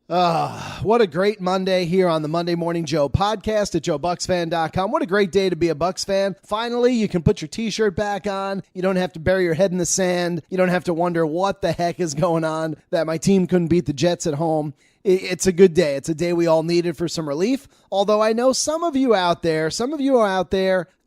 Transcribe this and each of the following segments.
What a great Monday here on the Monday Morning Joe podcast at joebucksfan.com. What a great day to be a Bucks fan. Finally, you can put your t-shirt back on. You don't have to bury your head in the sand. You don't have to wonder what the heck is going on, that my team couldn't beat the Jets at home. It's a good day. It's a day we all needed for some relief. Although I know some of you out there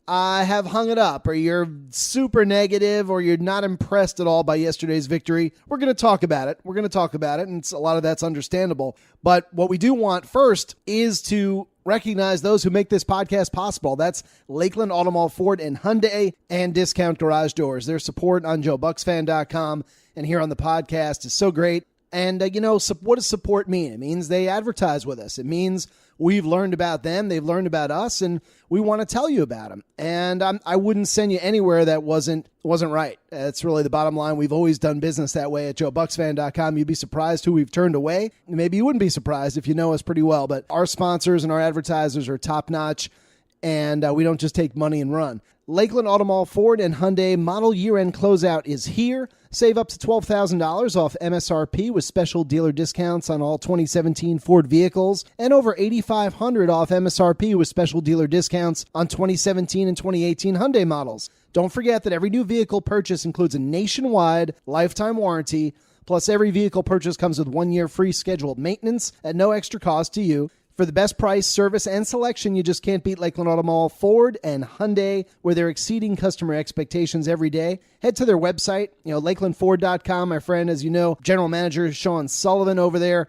have hung it up, or you're super negative, or you're not impressed at all by yesterday's victory. We're going to talk about it. And a lot of that's understandable. But what we do want first is to recognize those who make this podcast possible. That's Lakeland Automall Ford and Hyundai and Discount Garage Doors. Their support on joebucksfan.com and here on the podcast is so great. And, what does support mean? It means they advertise with us. It means we've learned about them, they've learned about us, and we want to tell you about them. And I wouldn't send you anywhere that wasn't right. That's really the bottom line. We've always done business that way at joebucksfan.com. You'd be surprised who we've turned away. Maybe you wouldn't be surprised if you know us pretty well, but our sponsors and our advertisers are top-notch, and we don't just take money and run. Lakeland Automall Ford and Hyundai model year-end closeout is here. Save up to $12,000 off MSRP with special dealer discounts on all 2017 Ford vehicles and over $8,500 off MSRP with special dealer discounts on 2017 and 2018 Hyundai models. Don't forget that every new vehicle purchase includes a nationwide lifetime warranty, plus every vehicle purchase comes with 1 year free scheduled maintenance at no extra cost to you. For the best price, service, and selection, you just can't beat Lakeland Automall Ford and Hyundai, where they're exceeding customer expectations every day. Head to their website, lakelandford.com. My friend, as you know, General Manager Sean Sullivan over there.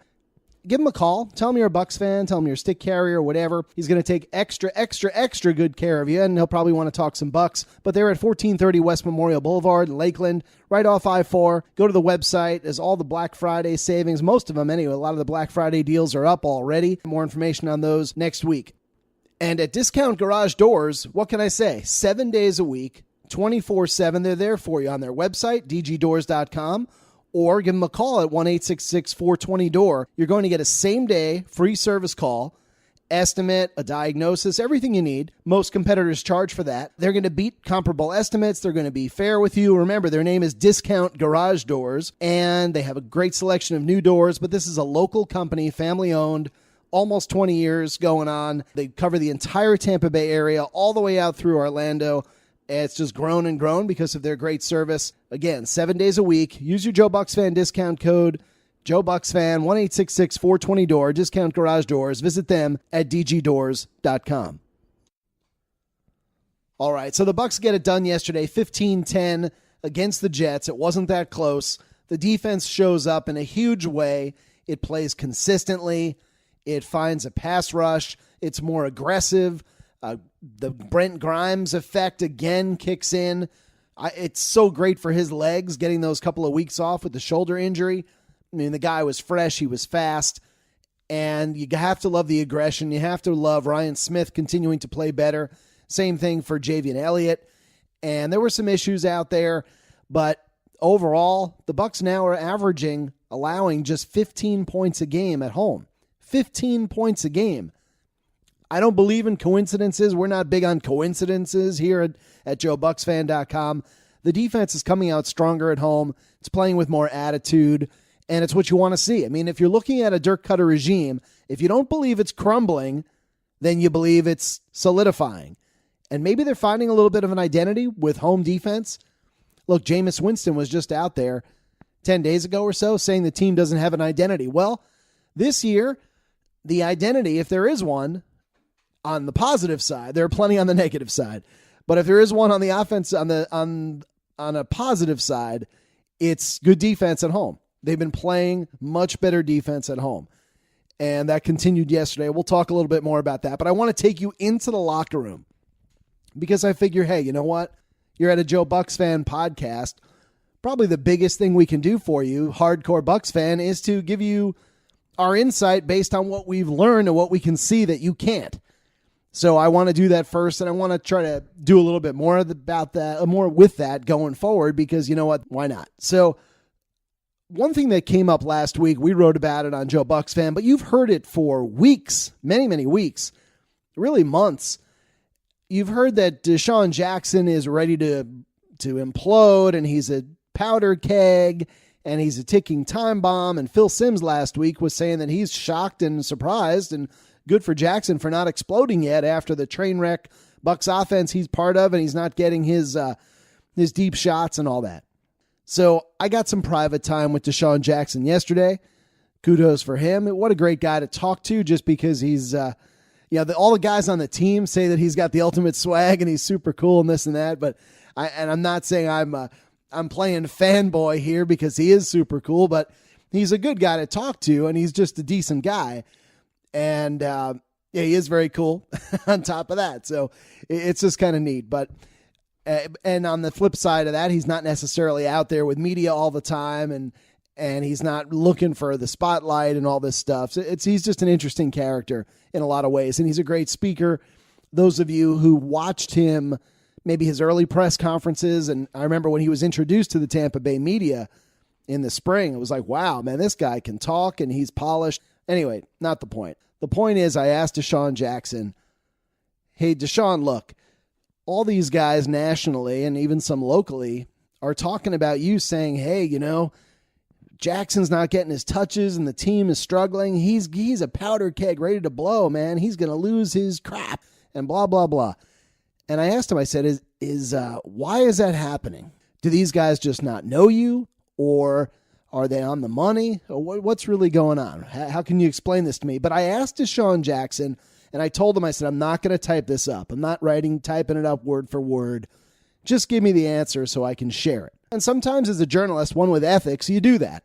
Give him a call. Tell him you're a Bucks fan. Tell him you're a stick carrier or whatever. He's going to take extra good care of you, and he'll probably want to talk some Bucks. But they're at 1430 West Memorial Boulevard, Lakeland, right off I-4. Go to the website. There's all the Black Friday savings. Most of them, anyway. A lot of the Black Friday deals are up already. More information on those next week. And at Discount Garage Doors, what can I say? 7 days a week, 24/7. They're there for you on their website, dgdoors.com. Or give them a call at 1-866-420-DOOR. You're going to get a same-day free service call, estimate, a diagnosis, everything you need. Most competitors charge for that. They're going to beat comparable estimates. They're going to be fair with you. Remember, their name is Discount Garage Doors, and they have a great selection of new doors, but this is a local company, family-owned, almost 20 years going on. They cover the entire Tampa Bay area, all the way out through Orlando. It's just grown and grown because of their great service. Again, 7 days a week. Use your Joe Bucks Fan discount code, Joe Bucks Fan, 1-866-420-DOOR, Discount Garage Doors. Visit them at dgdoors.com. All right, so the Bucks get it done yesterday, 15-10 against the Jets. It wasn't that close. The defense shows up in a huge way. It plays consistently. It finds a pass rush. It's more aggressive. The Brent Grimes effect again kicks in. It's so great for his legs, getting those couple of weeks off with the shoulder injury. I mean, the guy was fresh. He was fast. And you have to love the aggression. You have to love Ryan Smith continuing to play better. Same thing for Javian Elliott. And there were some issues out there. But overall, the Bucks now are allowing just 15 points a game at home. 15 points a game. I don't believe in coincidences. We're not big on coincidences here at joebucksfan.com. The defense is coming out stronger at home. It's playing with more attitude, and it's what you want to see. I mean, if you're looking at a Dirk Cutter regime, if you don't believe it's crumbling, then you believe it's solidifying. And maybe they're finding a little bit of an identity with home defense. Look, Jameis Winston was just out there 10 days ago or so saying the team doesn't have an identity. Well, this year, the identity, if there is one, on the positive side, there are plenty on the negative side. But if there is one on the offense, on a positive side, it's good defense at home. They've been playing much better defense at home. And that continued yesterday. We'll talk a little bit more about that. But I want to take you into the locker room because I figure, hey, you know what? You're at a Joe Bucks Fan podcast. Probably the biggest thing we can do for you, hardcore Bucks fan, is to give you our insight based on what we've learned and what we can see that you can't. So I want to do that first, and I want to try to do a little bit more about that, more with that going forward, because you know what? Why not? So one thing that came up last week, we wrote about it on Joe Bucks Fan, but you've heard it for weeks, many weeks, really months. You've heard that DeSean Jackson is ready to implode, and he's a powder keg, and he's a ticking time bomb. And Phil Simms last week was saying that he's shocked and surprised, and good for Jackson for not exploding yet after the train wreck Bucks offense he's part of, and he's not getting his deep shots and all that. So I got some private time with DeSean Jackson yesterday. Kudos for him. What a great guy to talk to, just because he's, all the guys on the team say that he's got the ultimate swag and he's super cool and this and that. But I'm not saying I'm playing fanboy here, because he is super cool, but he's a good guy to talk to, and he's just a decent guy. And he is very cool on top of that. So it's just kind of neat. But and on the flip side of that, he's not necessarily out there with media all the time, and he's not looking for the spotlight and all this stuff. So he's just an interesting character in a lot of ways, and he's a great speaker. Those of you who watched him, maybe his early press conferences, and I remember when he was introduced to the Tampa Bay media in the spring, it was like, wow, man, this guy can talk and he's polished. Anyway, not the point. The point is, I asked DeSean Jackson, hey, DeSean, look, all these guys nationally and even some locally are talking about you, saying, hey, Jackson's not getting his touches and the team is struggling. He's a powder keg ready to blow, man. He's going to lose his crap and blah, blah, blah. And I asked him, I said, why is that happening? Do these guys just not know you, or are they on the money? Or what's really going on? How can you explain this to me? But I asked DeSean Jackson, and I told him, I said, I'm not going to type this up. I'm not typing it up word for word. Just give me the answer so I can share it. And sometimes as a journalist, one with ethics, you do that,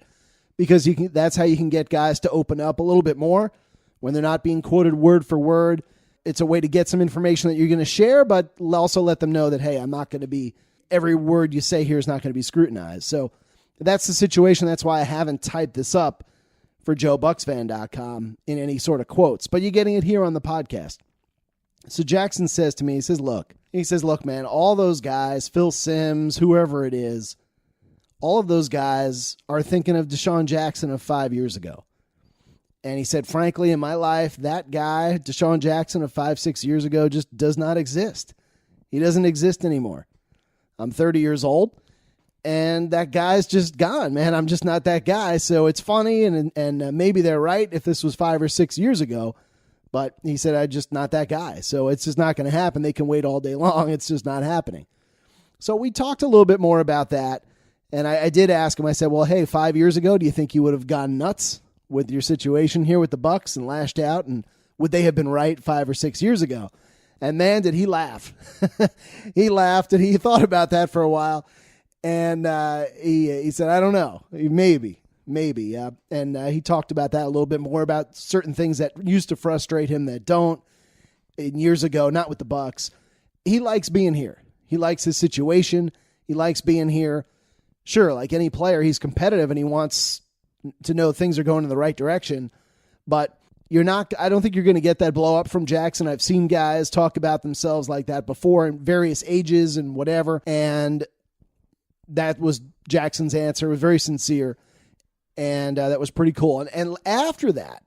because that's how you can get guys to open up a little bit more when they're not being quoted word for word. It's a way to get some information that you're going to share, but also let them know that, hey, I'm not going to be, every word you say here is not going to be scrutinized. So that's the situation. That's why I haven't typed this up for JoeBucksFan.com in any sort of quotes, but you're getting it here on the podcast. So Jackson says to me, he says, look, man, all those guys, Phil Simms, whoever it is, all of those guys are thinking of DeSean Jackson of 5 years ago. And he said, frankly, in my life, that guy, DeSean Jackson of 5-6 years ago, just does not exist. He doesn't exist anymore. I'm 30 years old, and that guy's just gone, man. I'm just not that guy. So it's funny, and maybe they're right if this was 5 or 6 years ago. But he said, I'm just not that guy. So it's just not going to happen. They can wait all day long. It's just not happening. So we talked a little bit more about that. And I did ask him, I said, well, hey, 5 years ago, do you think you would have gone nuts with your situation here with the Bucks and lashed out? And would they have been right 5 or 6 years ago? And man, did he laugh. He laughed, and he thought about that for a while. And he said, I don't know, maybe. And he talked about that a little bit more, about certain things that used to frustrate him that don't in years ago, not with the Bucks. He likes being here. He likes his situation. He likes being here. Sure, like any player, he's competitive and he wants to know things are going in the right direction, but I don't think you're going to get that blow up from Jackson. I've seen guys talk about themselves like that before in various ages and whatever. And that was Jackson's answer. It was very sincere. And that was pretty cool. And after that,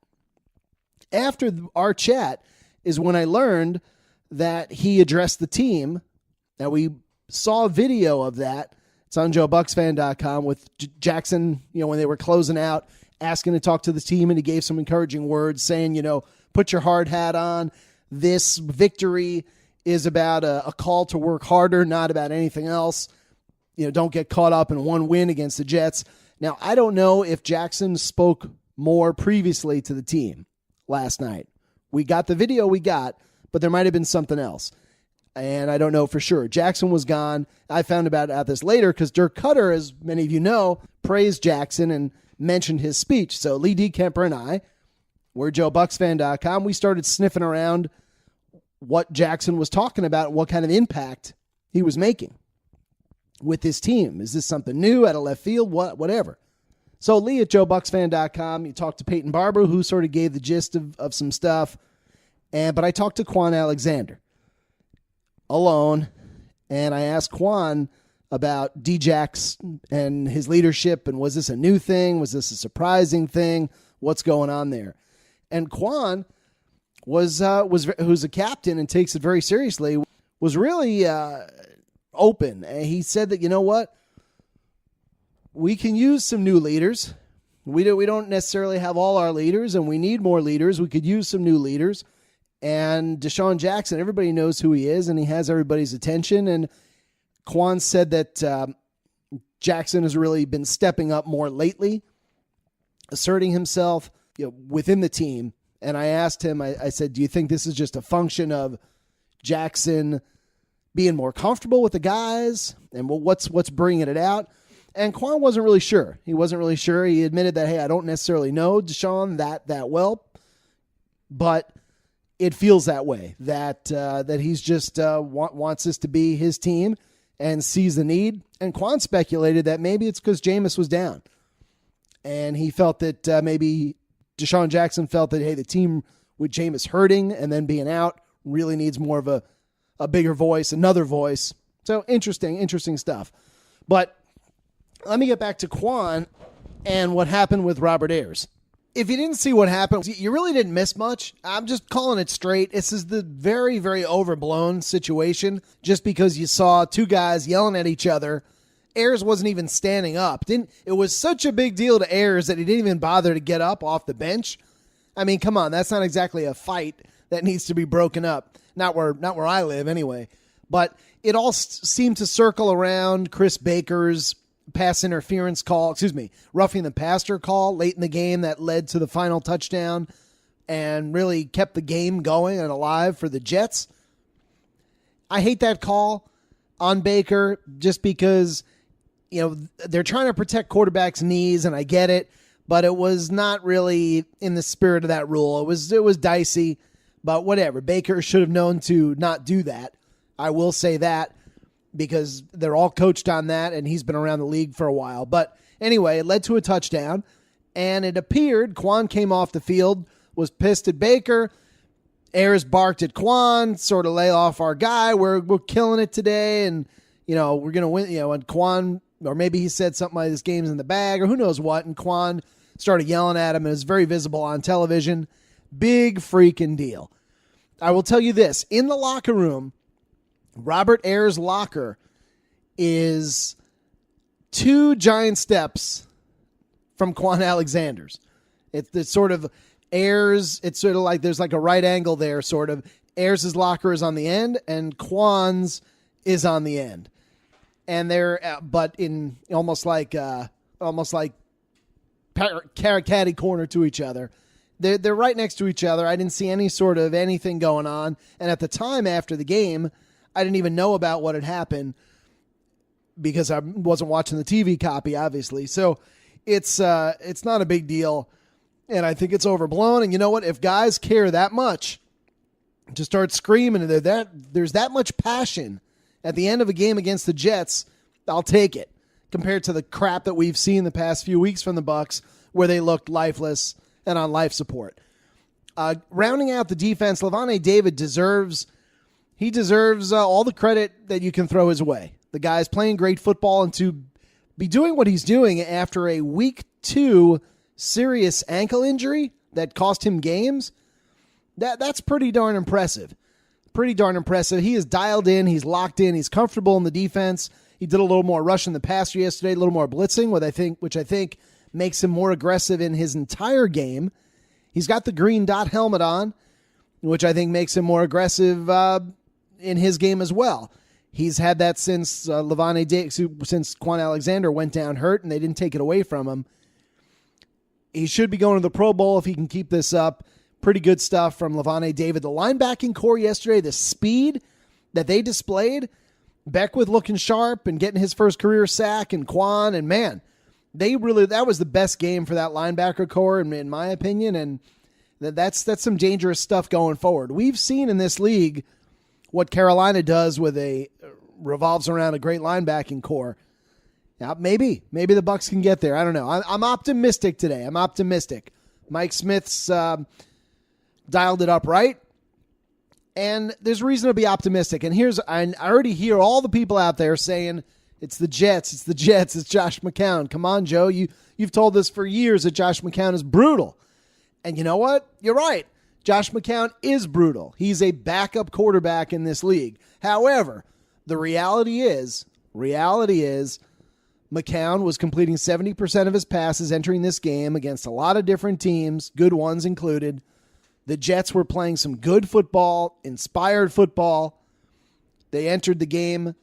after our chat is when I learned that he addressed the team. Now we saw a video of that. It's on JoeBucksFan.com with Jackson, when they were closing out, asking to talk to the team, and he gave some encouraging words saying, put your hard hat on. This victory is about a call to work harder, not about anything else. Don't get caught up in one win against the Jets. Now, I don't know if Jackson spoke more previously to the team last night. We got the video but there might have been something else. And I don't know for sure. Jackson was gone. I found out this later because Dirk Cutter, as many of you know, praised Jackson and mentioned his speech. So Lee D. Kemper and I, we're JoeBucksFan.com. We started sniffing around what Jackson was talking about, what kind of impact he was making with his team. Is this something new, out of left field, whatever? So Lee at JoeBucksFan.com, you talked to Peyton Barber, who sort of gave the gist of some stuff. But I talked to Kwon Alexander alone, and I asked Kwon about D-Jax and his leadership, and was this a new thing? Was this a surprising thing? What's going on there? And Kwon who's a captain and takes it very seriously, was really open. And he said that, we can use some new leaders. We don't necessarily have all our leaders, and we need more leaders. We could use some new leaders. And DeSean Jackson, everybody knows who he is, and he has everybody's attention. And Kwon said that Jackson has really been stepping up more lately, asserting himself, within the team. And I asked him, I said, do you think this is just a function of Jackson being more comfortable with the guys? And what's bringing it out? And Kwon wasn't really sure. He wasn't really sure. He admitted that, hey, I don't necessarily know DeSean that well, but it feels that way, that he's just wants this to be his team and sees the need. And Kwon speculated that maybe it's because Jameis was down. And he felt that maybe DeSean Jackson felt that, hey, the team with Jameis hurting and then being out really needs more of a bigger voice, another voice. So interesting stuff. But let me get back to Kwon and what happened with Robert Ayers. If you didn't see what happened, you really didn't miss much. I'm just calling it straight. This is the very, very overblown situation just because you saw two guys yelling at each other. Ayers wasn't even standing up. It was such a big deal to Ayers that he didn't even bother to get up off the bench. I mean, come on, that's not exactly a fight that needs to be broken up. Not where I live anyway. But it all seemed to circle around Chris Baker's pass interference call, roughing the passer call late in the game that led to the final touchdown and really kept the game going and alive for the Jets. I hate that call on Baker just because, they're trying to protect quarterbacks' knees, and I get it, but it was not really in the spirit of that rule. It was dicey, but whatever. Baker should have known to not do that. I will say that, because they're all coached on that, and he's been around the league for a while. But anyway, it led to a touchdown, and it appeared Kwon came off the field, was pissed at Baker. Ayers barked at Kwon, sort of lay off our guy. We're killing it today, and we're gonna win. And Kwon, or maybe he said something like this game's in the bag, or who knows what. And Kwon started yelling at him, and it was very visible on television. Big freaking deal. I will tell you this: in the locker room, Robert Ayers' locker is 2 giant steps from Kwon Alexander's. It's sort of Ayers. It's sort of like there's like a right angle there, sort of. Ayers' locker is on the end, and Kwon's is on the end, and they're but in almost like catty corner to each other. They're right next to each other. I didn't see any sort of anything going on, and at the time after the game, I didn't even know about what had happened because I wasn't watching the TV copy, obviously. So it's not a big deal, and I think it's overblown. And you know what? If guys care that much to start screaming, there's that much passion at the end of a game against the Jets, I'll take it compared to the crap that we've seen the past few weeks from the Bucs, where they looked lifeless and on life support. Rounding out the defense, Lavonte David deserves all the credit that you can throw his way. The guy's playing great football, and to be doing what he's doing after a week 2 serious ankle injury that cost him games, that's pretty darn impressive. Pretty darn impressive. He is dialed in. He's locked in. He's comfortable in the defense. He did a little more rushing the passer yesterday, a little more blitzing, which I think makes him more aggressive in his entire game. He's got the green dot helmet on, which I think makes him more aggressive in his game as well. He's had that since since Kwon Alexander went down hurt and they didn't take it away from him. He should be going to the Pro Bowl if he can keep this up. Pretty good stuff from Lavonte David. The linebacking core yesterday, the speed that they displayed, Beckwith looking sharp and getting his first career sack, and Kwon, and man, that was the best game for that linebacker core in my opinion, and that's some dangerous stuff going forward. We've seen in this league what Carolina does revolves around a great linebacking core. Now, maybe the Bucs can get there. I don't know. I'm optimistic today. I'm optimistic. Mike Smith's dialed it up right, and there's reason to be optimistic. And I already hear all the people out there saying it's the Jets, it's Josh McCown. Come on, Joe, you've told us for years that Josh McCown is brutal, and you know what? You're right. Josh McCown is brutal. He's a backup quarterback in this league. However, the reality is McCown was completing 70% of his passes entering this game against a lot of different teams, good ones included. The Jets were playing some good football, inspired football. They entered the game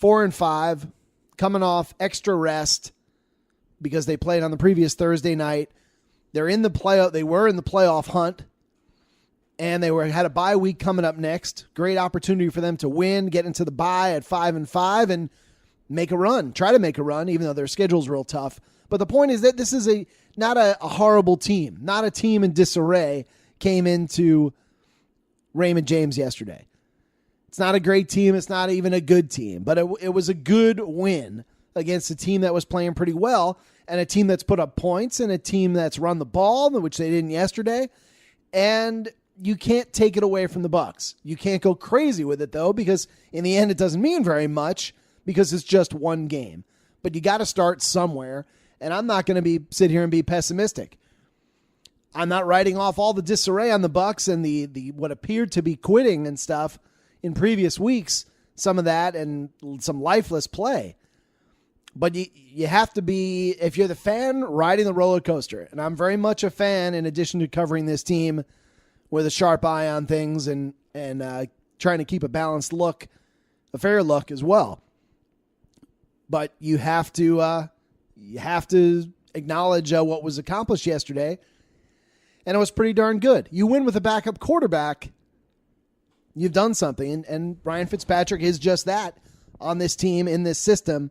4-5, coming off extra rest because they played on the previous Thursday night. They're in the playoff. They were in the playoff hunt, and had a bye week coming up next. Great opportunity for them to win, get into the bye at 5-5, and make a run. Try to make a run, even though their schedule's real tough. But the point is that this is not a horrible team, not a team in disarray came into Raymond James yesterday. It's not a great team. It's not even a good team, but it was a good win against a team that was playing pretty well, and a team that's put up points, and a team that's run the ball, which they didn't yesterday. And you can't take it away from the Bucs. You can't go crazy with it, though, because in the end it doesn't mean very much because it's just one game. But you got to start somewhere, and I'm not going to sit here and be pessimistic. I'm not writing off all the disarray on the Bucs and the what appeared to be quitting and stuff in previous weeks, some of that and some lifeless play. But you have to be, if you're the fan, riding the roller coaster. And I'm very much a fan, in addition to covering this team with a sharp eye on things and trying to keep a balanced look, a fair look as well. But you have to acknowledge what was accomplished yesterday, and it was pretty darn good. You win with a backup quarterback, you've done something, and Ryan Fitzpatrick is just that on this team, in this system.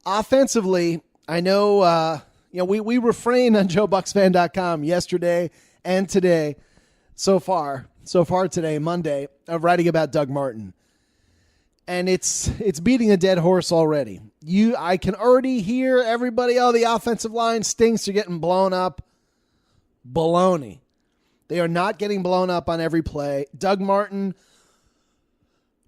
Offensively, I know we refrained on JoeBucksFan.com yesterday and today, so far today, Monday, of writing about Doug Martin. And it's beating a dead horse already. I can already hear everybody, the offensive line stinks, you're getting blown up. Baloney. They are not getting blown up on every play. Doug Martin,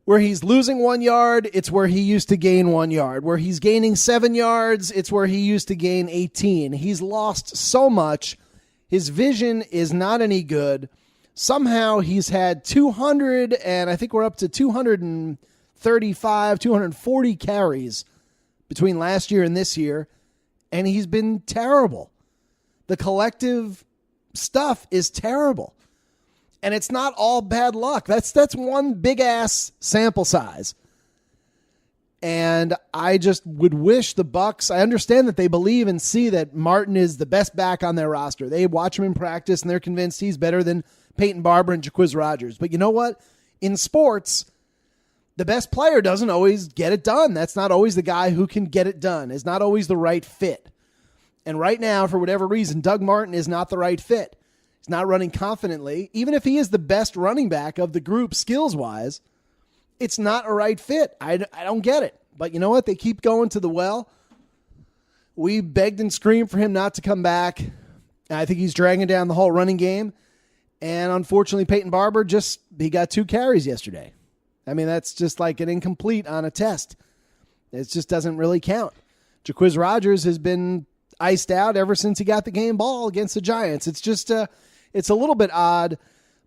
where he's losing 1 yard, it's where he used to gain 1 yard. Where he's gaining 7 yards, it's where he used to gain 18. He's lost so much. His vision is not any good. Somehow he's had 200, and I think we're up to 235, 240 carries between last year and this year, and he's been terrible. The collective stuff is terrible. And it's not all bad luck. That's one big-ass sample size. And I just would wish the Bucs, I understand that they believe and see that Martin is the best back on their roster. They watch him in practice, and they're convinced he's better than Peyton Barber and Jaquiz Rodgers. But you know what? In sports, the best player doesn't always get it done. That's not always the guy who can get it done. It's not always the right fit. And right now, for whatever reason, Doug Martin is not the right fit. He's not running confidently. Even if he is the best running back of the group skills-wise, it's not a right fit. I don't get it. But you know what? They keep going to the well. We begged and screamed for him not to come back. I think he's dragging down the whole running game. And unfortunately, Peyton Barber he got 2 carries yesterday. I mean, that's just like an incomplete on a test. It just doesn't really count. Jaquiz Rodgers has been iced out ever since he got the game ball against the Giants. It's just it's a little bit odd,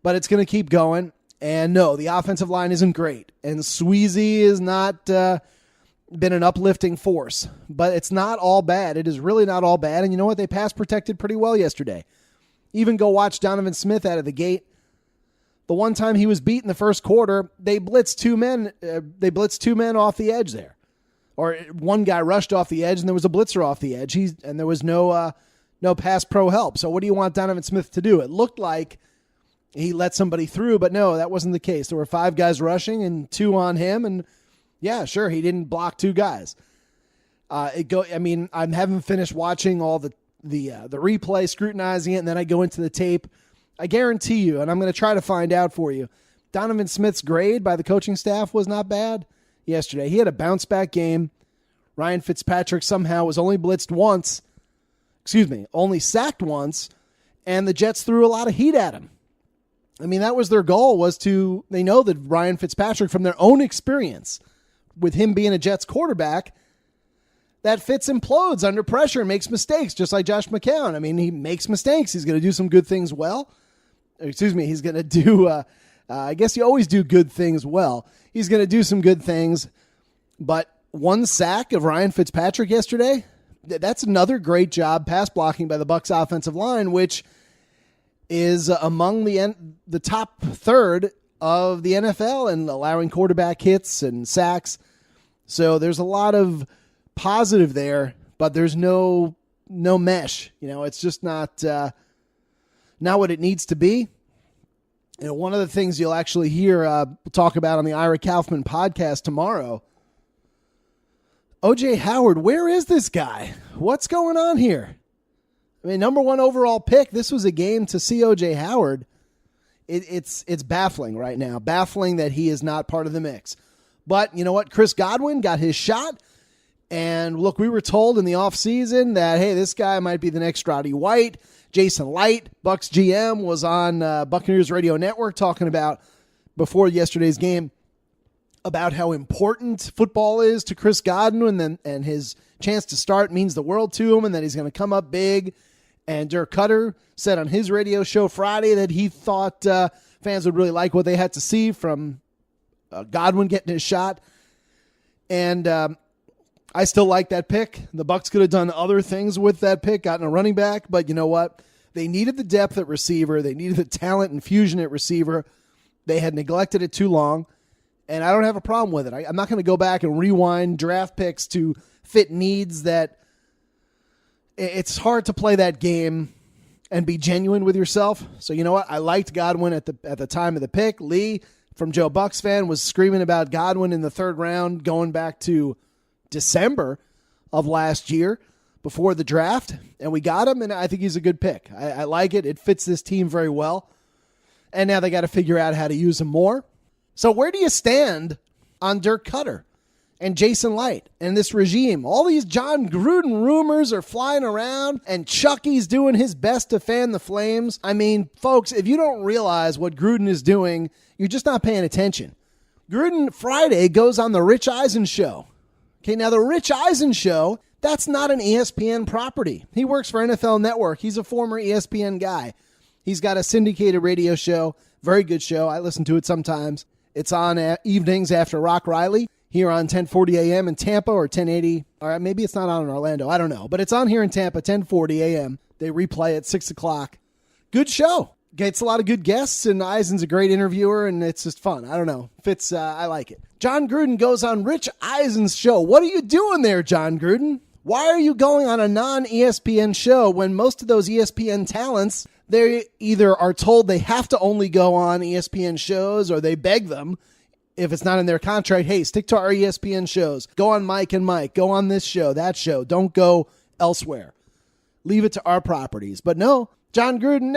but it's going to keep going. And no, the offensive line isn't great. And Sweezy has not been an uplifting force, but it's not all bad. It is really not all bad. And you know what? They pass protected pretty well yesterday. Even go watch Donovan Smith out of the gate. The one time he was beat in the first quarter, they blitzed 2 men. They blitzed 2 men off the edge there. Or one guy rushed off the edge, and there was a blitzer off the edge. And there was no pass pro help. So what do you want Donovan Smith to do? It looked like he let somebody through, but no, that wasn't the case. There were 5 guys rushing and 2 on him, and yeah, sure, he didn't block 2 guys. I haven't finished watching all the replay, scrutinizing it, and then I go into the tape. I guarantee you, and I'm going to try to find out for you, Donovan Smith's grade by the coaching staff was not bad yesterday. He had a bounce-back game. Ryan Fitzpatrick somehow was only sacked once, and the Jets threw a lot of heat at him. I mean, that was their goal, they know that Ryan Fitzpatrick, from their own experience, with him being a Jets quarterback, that Fitz implodes under pressure and makes mistakes, just like Josh McCown. I mean, he makes mistakes. He's going to do some good things well. He's going to do, I guess you always do good things well. He's going to do some good things, but one sack of Ryan Fitzpatrick yesterday. That's another great job pass blocking by the Bucs offensive line, which is among the top third of the NFL in allowing quarterback hits and sacks. So there's a lot of positive there, but there's no mesh. It's just not what it needs to be. One of the things you'll actually hear we'll talk about on the Ira Kaufman podcast tomorrow, O.J. Howard, where is this guy? What's going on here? I mean, number 1 overall pick. This was a game to see O.J. Howard. It's baffling right now. Baffling that he is not part of the mix. But you know what? Chris Godwin got his shot. And look, we were told in the offseason that, hey, this guy might be the next Roddy White. Jason Licht, Bucs GM, was on Buccaneers Radio Network talking about, before yesterday's game, about how important football is to Chris Godwin and his chance to start means the world to him and that he's going to come up big. And Dirk Cutter said on his radio show Friday that he thought fans would really like what they had to see from Godwin getting his shot. And I still like that pick. The Bucs could have done other things with that pick, gotten a running back, but you know what? They needed the depth at receiver. They needed the talent and fusion at receiver. They had neglected it too long. And I don't have a problem with it. I'm not going to go back and rewind draft picks to fit needs that it's hard to play that game and be genuine with yourself. So you know what? I liked Godwin at the time of the pick. Lee from Joe Bucks fan was screaming about Godwin in the 3rd round going back to December of last year before the draft. And we got him, and I think he's a good pick. I like it. It fits this team very well. And now they got to figure out how to use him more. So where do you stand on Dirk Cutter and Jason Licht and this regime? All these John Gruden rumors are flying around, and Chucky's doing his best to fan the flames. I mean, folks, if you don't realize what Gruden is doing, you're just not paying attention. Gruden Friday goes on the Rich Eisen show. Okay, now the Rich Eisen show, that's not an ESPN property. He works for NFL Network. He's a former ESPN guy. He's got a syndicated radio show, very good show. I listen to it sometimes. It's on evenings after Rock Riley here on 1040 a.m. in Tampa, or 1080. Or maybe it's not on in Orlando. I don't know. But it's on here in Tampa, 1040 a.m. They replay at 6 o'clock. Good show. Gets a lot of good guests, and Eisen's a great interviewer, and it's just fun. I don't know. Fits. I like it. John Gruden goes on Rich Eisen's show. What are you doing there, John Gruden? Why are you going on a non-ESPN show when most of those ESPN talents, they either are told they have to only go on ESPN shows, or they beg them, if it's not in their contract, hey, stick to our ESPN shows. Go on Mike and Mike. Go on this show, that show. Don't go elsewhere. Leave it to our properties. But no, John Gruden,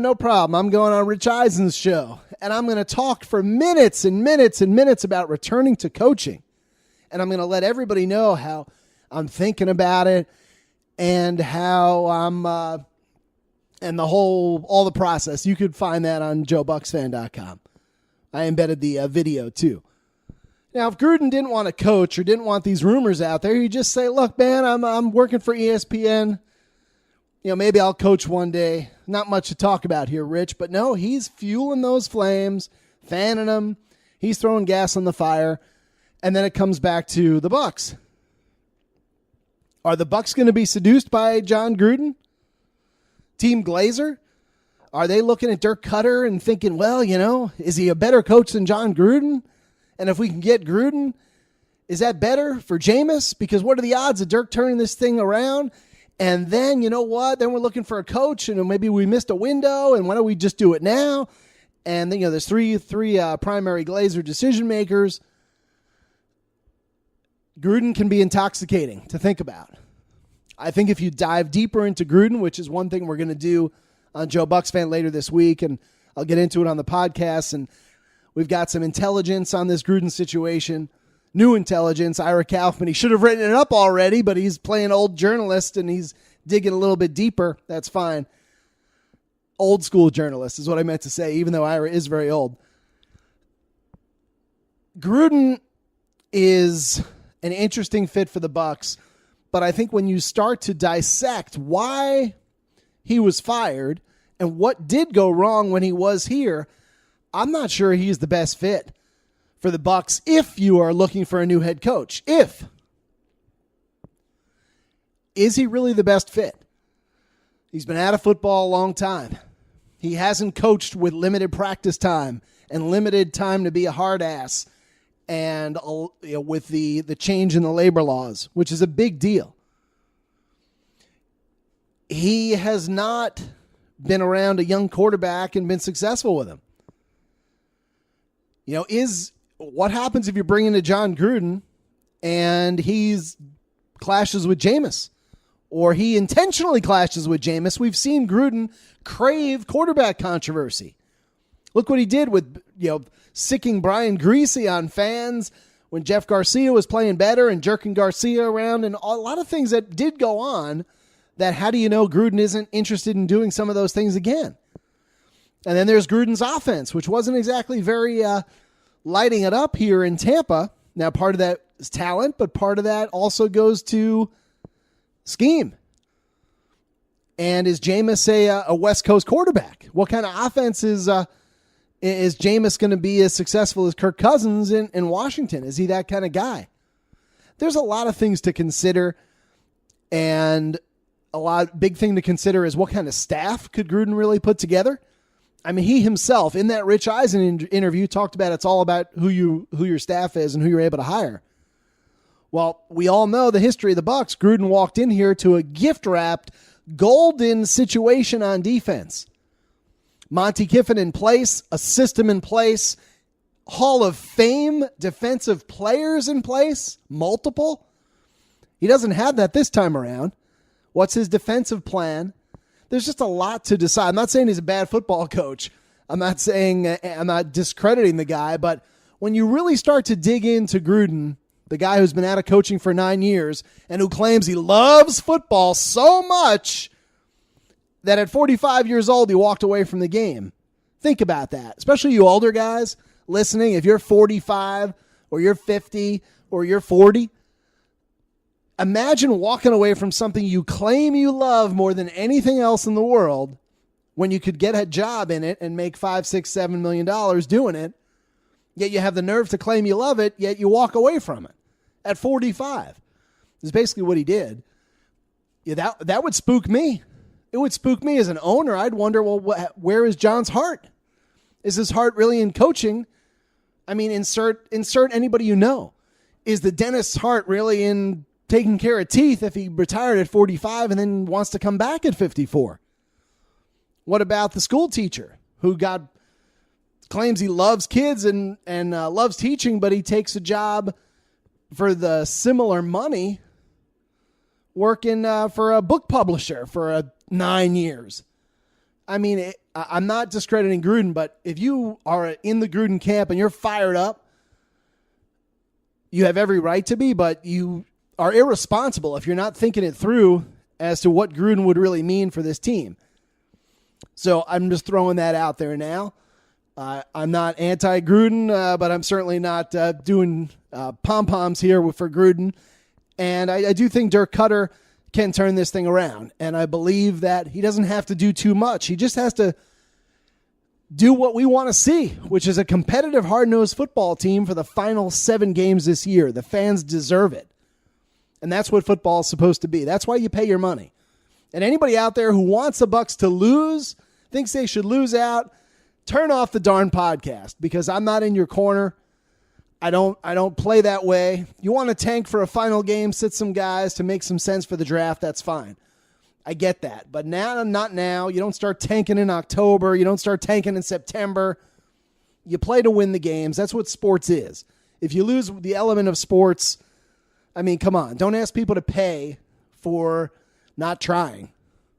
no problem. I'm going on Rich Eisen's show, and I'm going to talk for minutes and minutes and minutes about returning to coaching. And I'm going to let everybody know how I'm thinking about it and how I'm, and all the process. You could find that on joebucksfan.com. I embedded the video too. Now, if Gruden didn't want to coach or didn't want these rumors out there, he'd just say, look, man, I'm working for ESPN. Maybe I'll coach one day. Not much to talk about here, Rich. But no, he's fueling those flames, fanning them. He's throwing gas on the fire. And then it comes back to the Bucs. Are the Bucs going to be seduced by John Gruden? Team Glazer? Are they looking at Dirk Cutter and thinking, well, is he a better coach than John Gruden? And if we can get Gruden, is that better for Jameis? Because what are the odds of Dirk turning this thing around? And then, you know what? Then we're looking for a coach, and maybe we missed a window, and why don't we just do it now? And then, there's three primary Glazer decision makers. Gruden can be intoxicating to think about. I think if you dive deeper into Gruden, which is one thing we're going to do on Joe Bucks Fan later this week, and I'll get into it on the podcast, and we've got some intelligence on this Gruden situation. New intelligence. Ira Kaufman, he should have written it up already, but he's playing old journalist and he's digging a little bit deeper. That's fine. Old school journalist is what I meant to say, even though Ira is very old. Gruden is an interesting fit for the Bucs, but I think when you start to dissect why he was fired and what did go wrong when he was here, I'm not sure he's the best fit for the Bucs if you are looking for a new head coach. If is he really the best fit? He's been out of football a long time. He hasn't coached with limited practice time and limited time to be a hard ass, and with the change in the labor laws, which is a big deal. He has not been around a young quarterback and been successful with him. What happens if you bring in a John Gruden and he's clashes with Jameis, or he intentionally clashes with Jameis? We've seen Gruden crave quarterback controversy. Look what he did with, sicking Brian Griese on fans when Jeff Garcia was playing better and jerking Garcia around, and a lot of things that did go on. That how do you know Gruden isn't interested in doing some of those things again? And then there's Gruden's offense, which wasn't exactly very lighting it up here in Tampa. Now, part of that is talent, but part of that also goes to scheme. And is Jameis a West Coast quarterback? What kind of offense is Jameis going to be as successful as Kirk Cousins in Washington? Is he that kind of guy? There's a lot of things to consider, and big thing to consider is what kind of staff could Gruden really put together. I mean, he himself in that Rich Eisen interview talked about it's all about who your staff is and who you're able to hire. Well, we all know the history of the Bucs. Gruden walked in here to a gift-wrapped, golden situation on defense. Monty Kiffin in place, a system in place, Hall of Fame defensive players in place, multiple. He doesn't have that this time around. What's his defensive plan? There's just a lot to decide. I'm not saying he's a bad football coach. I'm not discrediting the guy, but when you really start to dig into Gruden, the guy who's been out of coaching for 9 years and who claims he loves football so much that at 45 years old, he walked away from the game. Think about that, especially you older guys listening. If you're 45 or you're 50 or you're 40, imagine walking away from something you claim you love more than anything else in the world when you could get a job in it and make $5, $6, $7 million doing it. Yet you have the nerve to claim you love it, yet you walk away from it at 45. Is basically what he did. Yeah, that would spook me. It would spook me as an owner. I'd wonder, well, where is John's heart? Is his heart really in coaching? I mean, insert anybody you know. Is the dentist's heart really in taking care of teeth if he retired at 45 and then wants to come back at 54? What about the school teacher who claims he loves kids and loves teaching, but he takes a job for the similar money working for a book publisher for 9 years? I mean, I'm not discrediting Gruden, but if you are in the Gruden camp and you're fired up, you have every right to be, but you are irresponsible if you're not thinking it through as to what Gruden would really mean for this team. So I'm just throwing that out there now. I'm not anti-Gruden, but I'm certainly not doing pom-poms here for Gruden. And I do think Dirk Cutter can turn this thing around. And I believe that he doesn't have to do too much. He just has to do what we want to see, which is a competitive, hard-nosed football team for the final 7 games this year. The fans deserve it. And that's what football is supposed to be. That's why you pay your money. And anybody out there who wants the Bucs to lose, thinks they should lose out, turn off the darn podcast, because I'm not in your corner. I don't play that way. You want to tank for a final game, sit some guys to make some sense for the draft, that's fine. I get that. But now, not now. You don't start tanking in October. You don't start tanking in September. You play to win the games. That's what sports is. If you lose the element of sports, I mean, come on. Don't ask people to pay for not trying,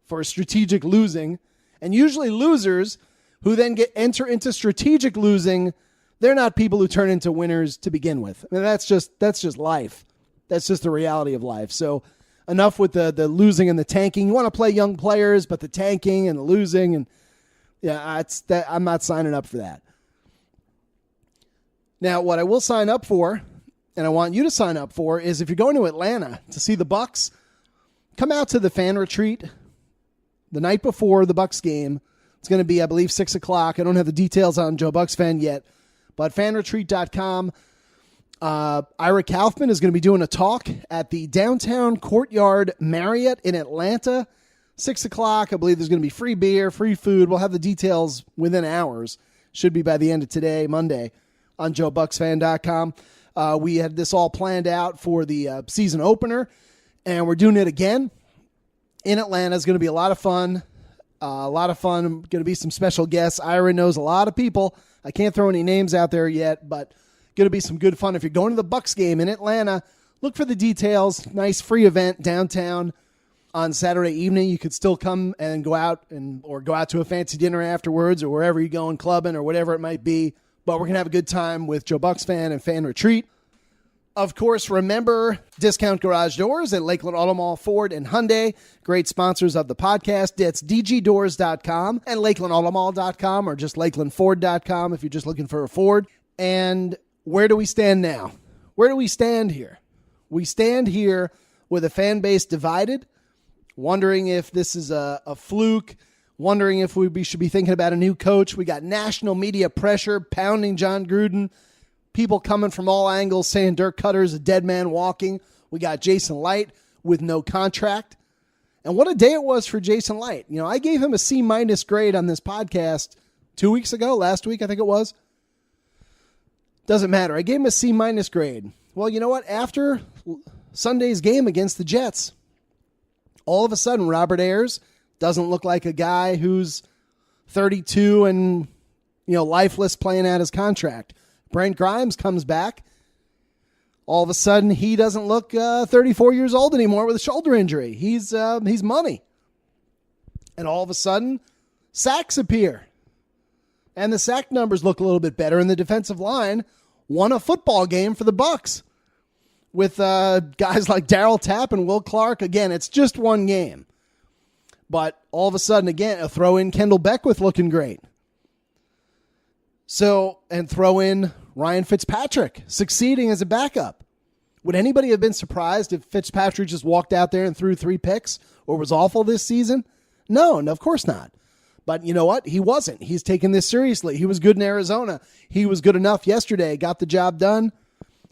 for strategic losing. And usually losers who then enter into strategic losing, they're not people who turn into winners to begin with. I mean, that's just life. That's just the reality of life. So enough with the losing and the tanking. You want to play young players, but the tanking and the losing, and yeah, I'm not signing up for that. Now, what I will sign up for, and I want you to sign up for, is if you're going to Atlanta to see the Bucs, come out to the fan retreat the night before the Bucs game. It's going to be, I believe, 6 o'clock. I don't have the details on Joe Bucs Fan yet, but fanretreat.com. Ira Kaufman is going to be doing a talk at the Downtown Courtyard Marriott in Atlanta. 6 o'clock. I believe there's going to be free beer, free food. We'll have the details within hours. Should be by the end of today, Monday, on JoeBucksFan.com. We had this all planned out for the season opener, and we're doing it again in Atlanta. It's going to be a lot of fun. Going to be some special guests. Ira knows a lot of people. I can't throw any names out there yet, but going to be some good fun. If you're going to the Bucks game in Atlanta, look for the details. Nice free event downtown on Saturday evening. You could still come and go out or go out to a fancy dinner afterwards or wherever you're going, clubbing or whatever it might be. But we're going to have a good time with Joe Bucks Fan and Fan Retreat. Of course, remember Discount Garage Doors at Lakeland Auto Mall, Ford, and Hyundai. Great sponsors of the podcast. It's dgdoors.com and lakelandautomall.com or just lakelandford.com if you're just looking for a Ford. And where do we stand now? Where do we stand here? We stand here with a fan base divided, wondering if this is a fluke, wondering if we should be thinking about a new coach. We got national media pressure pounding John Gruden. People coming from all angles saying Dirk Cutter's a dead man walking. We got Jason Licht with no contract. And what a day it was for Jason Licht. You know, I gave him a C- grade on this podcast 2 weeks ago, last week I think it was. Doesn't matter. I gave him a C- grade. Well, you know what? After Sunday's game against the Jets, all of a sudden Robert Ayers doesn't look like a guy who's 32 and, lifeless playing out his contract. Brent Grimes comes back. All of a sudden, he doesn't look 34 years old anymore with a shoulder injury. He's money. And all of a sudden, sacks appear. And the sack numbers look a little bit better. And the defensive line won a football game for the Bucks with guys like Darryl Tapp and Will Clark. Again, it's just one game. But all of a sudden, again, a throw in Kendall Beckwith looking great. So, and throw in Ryan Fitzpatrick succeeding as a backup. Would anybody have been surprised if Fitzpatrick just walked out there and threw 3 picks or was awful this season? No, of course not. But you know what? He wasn't. He's taken this seriously. He was good in Arizona. He was good enough yesterday. Got the job done.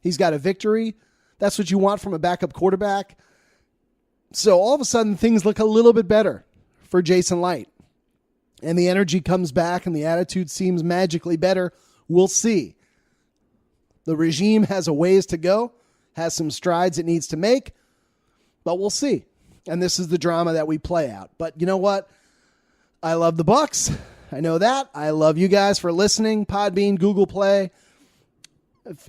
He's got a victory. That's what you want from a backup quarterback. So all of a sudden, things look a little bit better for Jason Licht. And the energy comes back and the attitude seems magically better. We'll see. The regime has a ways to go, has some strides it needs to make, but we'll see. And this is the drama that we play out. But you know what? I love the Bucks. I know that. I love you guys for listening. Podbean, Google Play,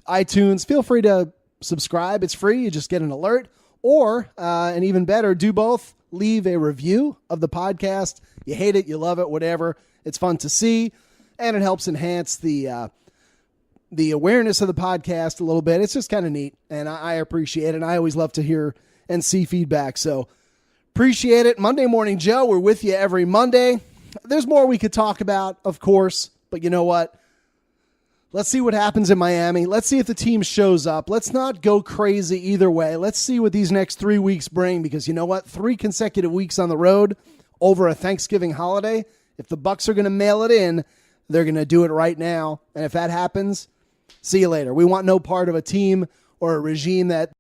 iTunes. Feel free to subscribe. It's free. You just get an alert. Or, and even better, do both. Leave a review of the podcast. You hate it, you love it, whatever. It's fun to see, and it helps enhance the awareness of the podcast a little bit. It's just kind of neat, and I appreciate it. And I always love to hear and see feedback, so appreciate it. Monday Morning Joe, we're with you every Monday. There's more we could talk about, of course, but you know what? Let's see what happens in Miami. Let's see if the team shows up. Let's not go crazy either way. Let's see what these next 3 weeks bring, because you know what? 3 consecutive weeks on the road over a Thanksgiving holiday. If the Bucks are going to mail it in, they're going to do it right now. And if that happens, see you later. We want no part of a team or a regime that